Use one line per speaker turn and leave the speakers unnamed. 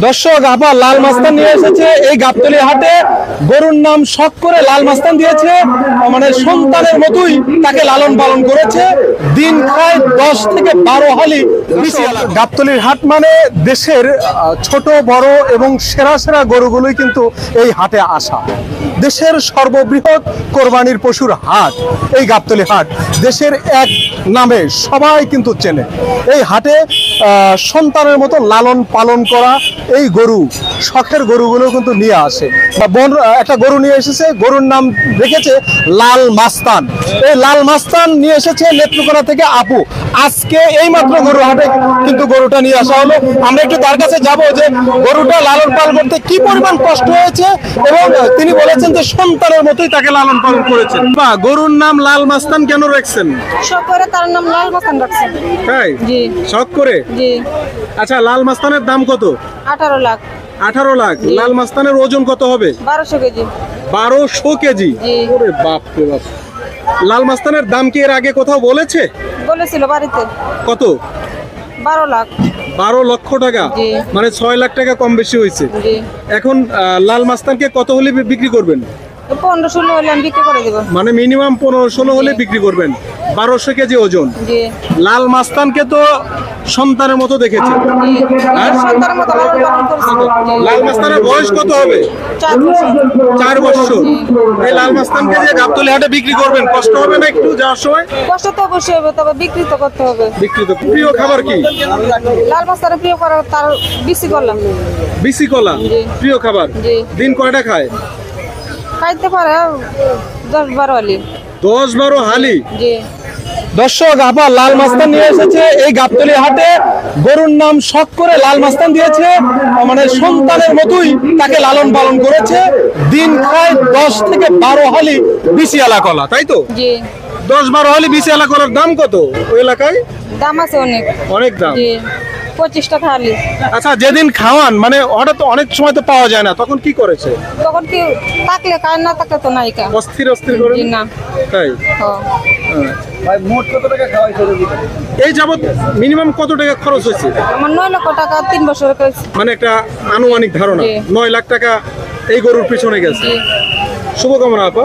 দর্শক আবার লাল মাস্তান নিয়ে এসেছে এই গাবতলী হাটে। গরুর নাম শখ করে লাল মাস্তান দিয়েছে, মানে সন্তানের মতোই তাকে লালন পালন করেছে। দিন খায় 10 থেকে 12 হালি। গাবতলীর হাট মানে দেশের ছোট বড় এবং সেরা সেরা গরুগুলোই কিন্তু এই হাটে আসা। দেশের সর্ববৃহৎ কোরবানির পশুর হাট এই গাবতলী হাট, দেশের এক নামে সবাই কিন্তু চেনে। এই হাটে সন্তানের মতো লালন পালন করা এই গরু, শখের গরুগুলো কিন্তু নিয়ে আসে। বোন একটা গরু নিয়ে এসেছে, গরুর নাম রেখেছে লাল মাস্তান। এই লাল মাস্তান নিয়ে এসেছে নেত্রকোনা থেকে আপু। আজকে এই মাত্র গরু হাটে কিন্তু গরুটা নিয়ে আসা হলো। আমরা একটু তার কাছে যাব যে গরুটা লালন পালন করতে কি পরিমাণ কষ্ট হয়েছে, এবং তিনি বলেছেন যে সন্তানের মতোই তাকে লালন পালন করেছেন। বা গরুর নাম লাল মাস্তান কেন রাখছেন?
শখ করে তার নাম লাল মাস্তান রাখছেন।
তাই?
জি।
শখ করে?
জি।
আচ্ছা, লাল মাস্তানের দাম কত?
18 লাখ।
18 লাখ। লাল মাস্তানের ওজন কত হবে?
1200 কেজি।
1200 কেজি?
জি।
ওরে বাপ রে বাপ। লাল মাস্তানের দাম কি এর আগে কোথাও বলেছে?
বলেছিল বাড়িতে।
কত?
12 লাখ।
12 লক্ষ টাকা?
জি।
মানে 6 লাখ টাকা কম বেশি হয়েছে।
জি।
এখন লাল মাস্তানকে কত হলে বিক্রি করবেন?
15-16 হলে আমি বিক্রি করে দেব।
মানে মিনিমাম 15-16 হলে বিক্রি করবেন। 1200 কেজি ওজন।
জি।
লাল মাস্তানকে তো সন্তানের মতো দেখেছে।
আর সন্তানের মতো লালন পালন করছি।
লাল মাস্তানের বয়স কত হবে?
4 বছর।
4 বছর। এই লাল মাস্তানকে যে গাবতলী হাটে বিক্রি করবেন, কষ্ট হবে না একটু যাওয়ার সময়?
কষ্ট তো অবশ্যই হবে, তবে বিক্রি তো করতে হবে।
বিক্রি তো। প্রিয় খাবার কি?
লাল মাস্তানের প্রিয় করা তার বিসি করলাম।
বিসি কলা
জি।
প্রিয় খাবার?
জি।
দিন কয়টা খায়?
খাইতে পারে 10-12 হালি।
10-12 হালি?
জি।
দর্শক আবার লাল মাস্তান নিয়ে এসেছে এই গাবতলী হাটে। গরুর নাম শখ করে লাল মাস্তান দিয়েছে, মানে সন্তানের মতোই তাকে লালন পালন করেছে। দিন খায় 10 থেকে 12 হালি বিসিয়ালা কলা, তাই তো?
জি।
10-12 হালি বিসিয়ালা কলার দাম কত ওই এলাকায়?
দাম আছে অনেক।
অনেক দাম?
জি। 25 টাকা হালি।
আচ্ছা, যেদিন খাওয়ান মানে হঠাৎ অনেক সময় তো পাওয়া যায় না, তখন কি করেছে?
তখন কি থাকলে খায়, না থাকলে তো নাই কা।
অস্থির অস্থির করে?
জি না।
তাই?
ভাই মোট কত টাকা খাওয়াইছে?
এই যাবত মিনিমাম কত টাকা খরচ হয়েছে?
আমার 9 লক্ষ টাকা 3 বছর করেছি।
মানে একটা আনুমানিক ধারণা
জি।
9 লাখ টাকা এই গরুর পিছনে গেছে।
জি।
শুভকামনা আপা।